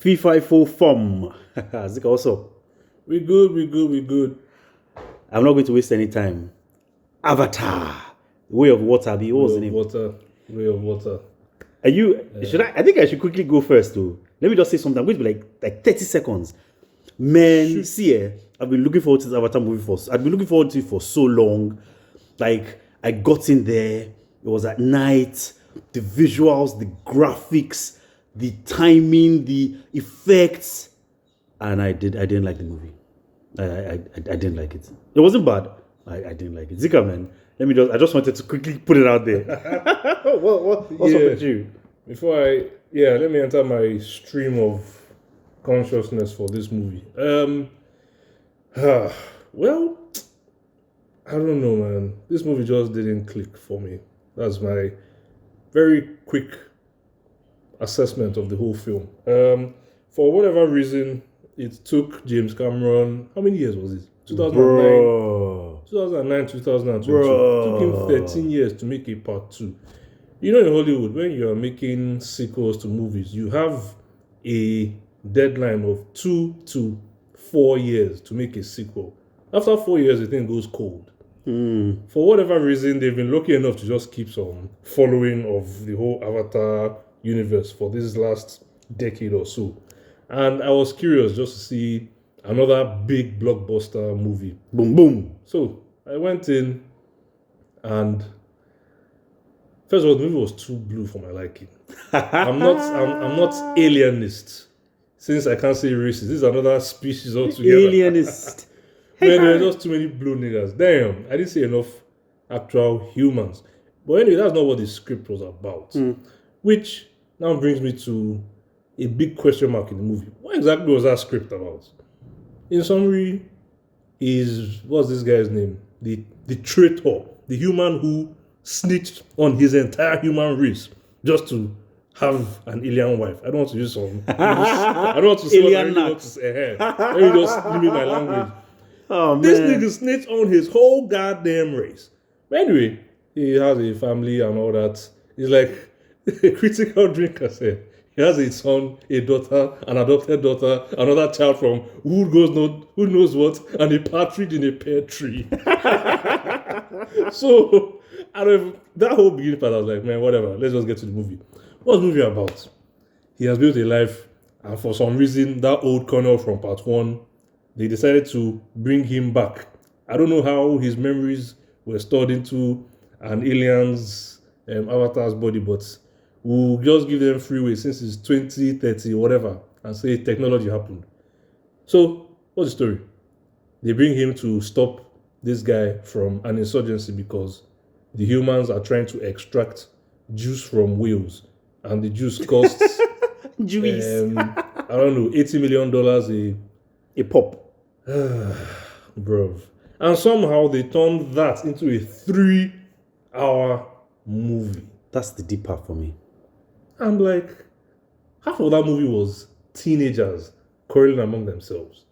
FIFA FOM. Zika, what's up? We good. I'm not going to waste any time. Avatar, Way of Water. What was the name? Way of water. Are you? Should I? I think I should quickly go first, though. Let me just say something. I'm going to be like 30 seconds. Man, I've been looking forward to this Avatar movie I've been looking forward to it for so long. Like, I got in there. It was at night. The visuals, the graphics, the timing, the effects, and I didn't like the movie. I didn't like it. It wasn't bad. I didn't like it. Zika, man. I just wanted to quickly put it out there. What's up with you? Let me enter my stream of consciousness for this movie. Well, I don't know, man. This movie just didn't click for me. That's my very quick assessment of the whole film. For whatever reason, it took James Cameron, how many years was it? 2009, 2022. It took him 13 years to make a part 2. You know, in Hollywood, when you're making sequels to movies, you have a deadline of 2 to 4 years to make a sequel. After 4 years, the thing goes cold. For whatever reason, they've been lucky enough to just keep some following of the whole Avatar universe for this last decade or so. And I was curious just to see another big blockbuster movie. Boom, boom. So I went in, and first of all, the movie was too blue for my liking. I'm not alienist, since I can't say racist. This is another species altogether. Alienist. There are just too many blue niggas. Damn, I didn't see enough actual humans. But anyway, that's not what the script was about. Which now brings me to a big question mark in the movie. What exactly was that script about? In summary, what's this guy's name? The traitor, the human who snitched on his entire human race just to have an alien wife. I don't want to use some. I don't want to say alien what I really want to say. Let me just limit my language. Oh, man. This nigga snitched on his whole goddamn race. But anyway, he has a family and all that. He's like a critical drinker said. He has a son, a daughter, an adopted daughter, another child from who knows what, and a partridge in a pear tree. So, out of that whole beginning part, I was like, man, whatever, let's just get to the movie. What's the movie about? He has built a life, and for some reason, that old colonel from part 1, they decided to bring him back. I don't know how his memories were stored into an alien's avatar's body, but we'll just give them freeway since it's 2030 or whatever and say technology happened. So, what's the story? They bring him to stop this guy from an insurgency because the humans are trying to extract juice from whales, and the juice costs Juice. I don't know, $80 million A pop. Bruv. And somehow they turned that into a 3-hour movie. That's the deep part for me. I'm like, half of that movie was teenagers quarreling among themselves.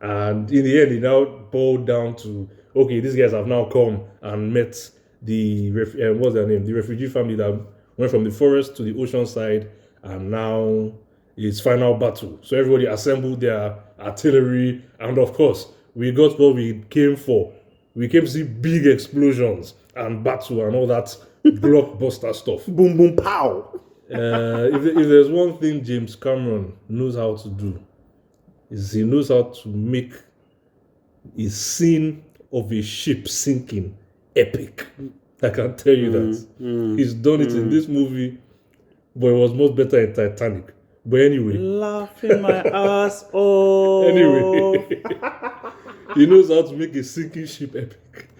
And in the end, it now boiled down to, okay, these guys have now come and met the, what's their name? The refugee family that went from the forest to the ocean side, and now it's final battle. So everybody assembled their artillery, and of course, we got what we came for. We came to see big explosions and battle and all that blockbuster stuff. Boom, boom, pow. If there's one thing James Cameron knows how to do, is he knows how to make a scene of a ship sinking epic. I can tell you that. He's done it in this movie, but it was much better in Titanic. But anyway. Laughing my ass off. Anyway. He knows how to make a sinking ship epic.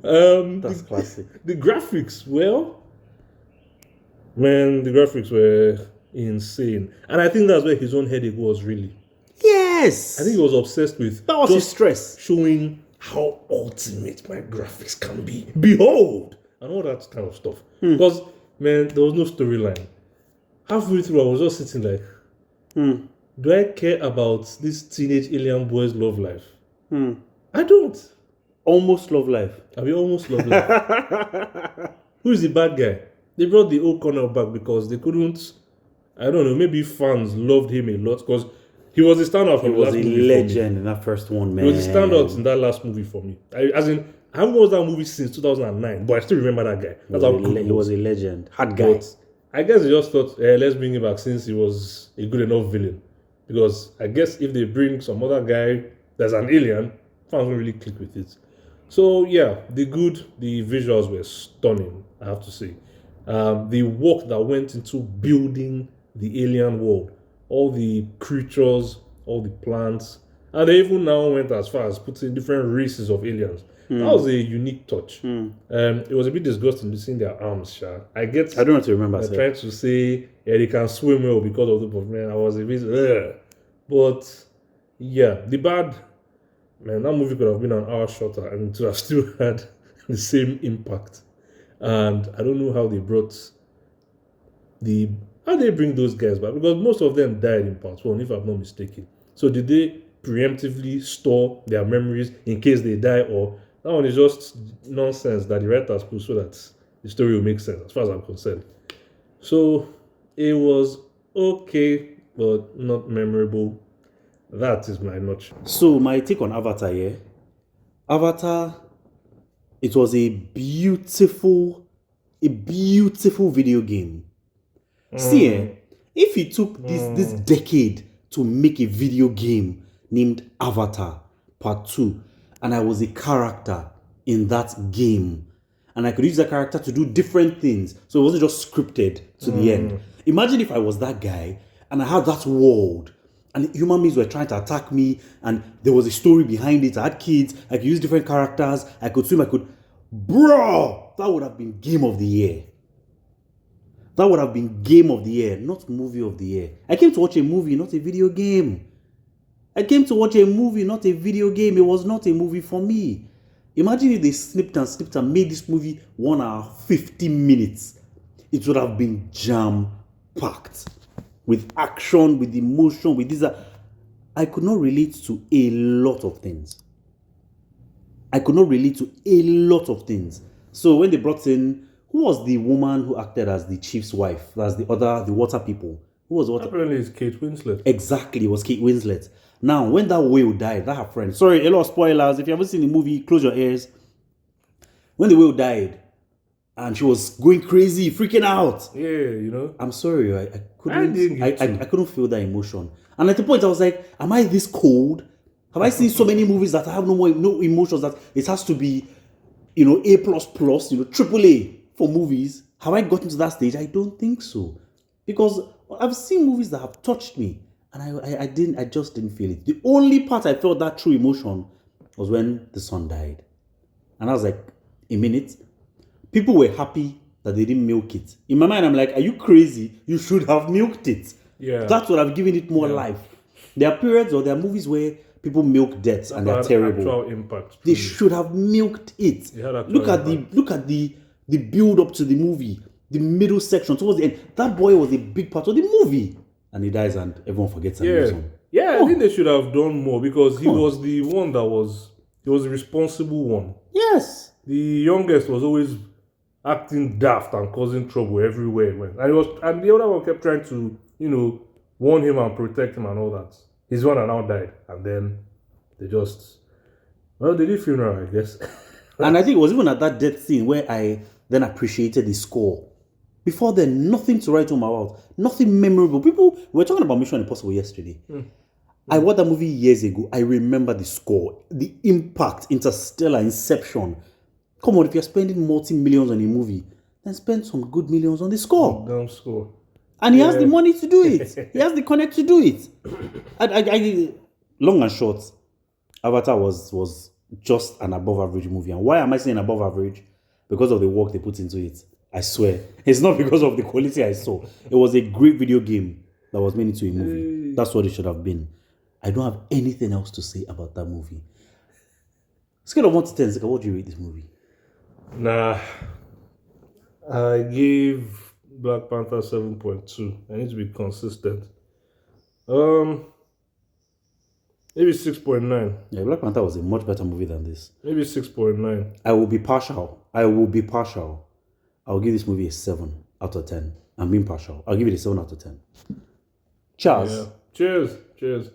That's classic. The graphics, well, man, the graphics were insane. And I think that's where his own headache was, really. Yes. I think he was obsessed with That was his stress. showing how ultimate my graphics can be. Behold! And all that kind of stuff. Because, man, there was no storyline. Halfway through, I was just sitting like, do I care about this teenage alien boy's love life? I don't. Almost Love Life. I mean, almost love life. Who is the bad guy? They brought the old colonel back because they couldn't I don't know, maybe fans loved him a lot because he was the standout He from the was last a movie. legend in that first one, man. He was the standout in that last movie for me. I haven't watched that movie since 2009, but I still remember that guy. That's how good He was a legend. Hard guy. But I guess they just thought, let's bring him back since he was a good enough villain. Because I guess if they bring some other guy that's an alien, fans won't really click with it. So yeah, the visuals were stunning, I have to say. The work that went into building the alien world, all the creatures, all the plants, and they even now went as far as putting different races of aliens. That was a unique touch. It was a bit disgusting to see their arms, Sha. I don't know what to remember. They're trying to say, they can swim well because of the but man, I was a bit, But yeah, the bad, man, that movie could have been an hour shorter and to have still had the same impact. And I don't know how they bring those guys back, because most of them died in part one, if I'm not mistaken. So did they preemptively store their memories in case they die, or that one is just nonsense that the writers put so that the story will make sense, as far as I'm concerned. So it was okay, but not memorable. That is my notch. So my take on Avatar, yeah. Avatar, it was a beautiful video game. See, if it took this decade to make a video game named Avatar Part 2, and I was a character in that game, and I could use that character to do different things, so it wasn't just scripted to the end. Imagine if I was that guy and I had that world and human beings were trying to attack me and there was a story behind it. I had kids, I could use different characters, I could swim, bro, that would have been game of the year. That would have been game of the year, not movie of the year. I came to watch a movie, not a video game. I came to watch a movie, not a video game. It was not a movie for me. Imagine if they snipped and made this movie 1 hour, 50 minutes. It would have been jam-packed with action, with emotion, with this. I could not relate to a lot of things. So when they brought in, who was the woman who acted as the chief's wife? That's the water people. Who was the water? Apparently it's Kate Winslet. Exactly, it was Kate Winslet. Now, when that whale died, that her friend. Sorry, a lot of spoilers. If you haven't seen the movie, close your ears. When the whale died, and she was going crazy, freaking out. Yeah, you know. I'm sorry, I couldn't feel that emotion. And at the point, I was like, am I this cold? Have I seen so many movies that I have no emotions, that it has to be, A++, AAA for movies? Have I gotten to that stage? I don't think so. Because I've seen movies that have touched me, and I just didn't feel it. The only part I felt that true emotion was when the son died. And I was like, a minute. People were happy that they didn't milk it. In my mind, I'm like, are you crazy? You should have milked it. Yeah. That's what I've given it more life. There are periods or there are movies where people milk deaths and they're terrible. Actual impact. They should have milked it. Look at the build up to the movie, the middle section towards the end. That boy was a big part of the movie, and he dies, and everyone forgets. I think they should have done more, because he was the one that was the responsible one. Yes, the youngest was always acting daft and causing trouble everywhere he went, and the other one kept trying to warn him and protect him and all that. His one now died, and then they did funeral, I guess. And I think it was even at that death scene where I then appreciated the score. Before then, nothing to write home about, nothing memorable. People were talking about Mission Impossible yesterday. I watched that movie years ago. I remember the score, the impact, Interstellar, Inception. Come on, if you're spending multi-millions on a movie, then spend some good millions on the score. Damn score. And he has the money to do it. He has the connect to do it. I long and short, Avatar was just an above average movie. And why am I saying above average? Because of the work they put into it. I swear. It's not because of the quality I saw. It was a great video game that was made into a movie. That's what it should have been. I don't have anything else to say about that movie. Scale of 1 to 10, Zika, what do you rate this movie? Nah. I gave Black Panther 7.2. I need to be consistent. Maybe 6.9. Yeah, Black Panther was a much better movie than this. Maybe 6.9. I will be partial. I'll give this movie a 7 out of 10. I'm being partial. I'll give it a 7 out of 10. Cheers. Yeah. Cheers. Cheers.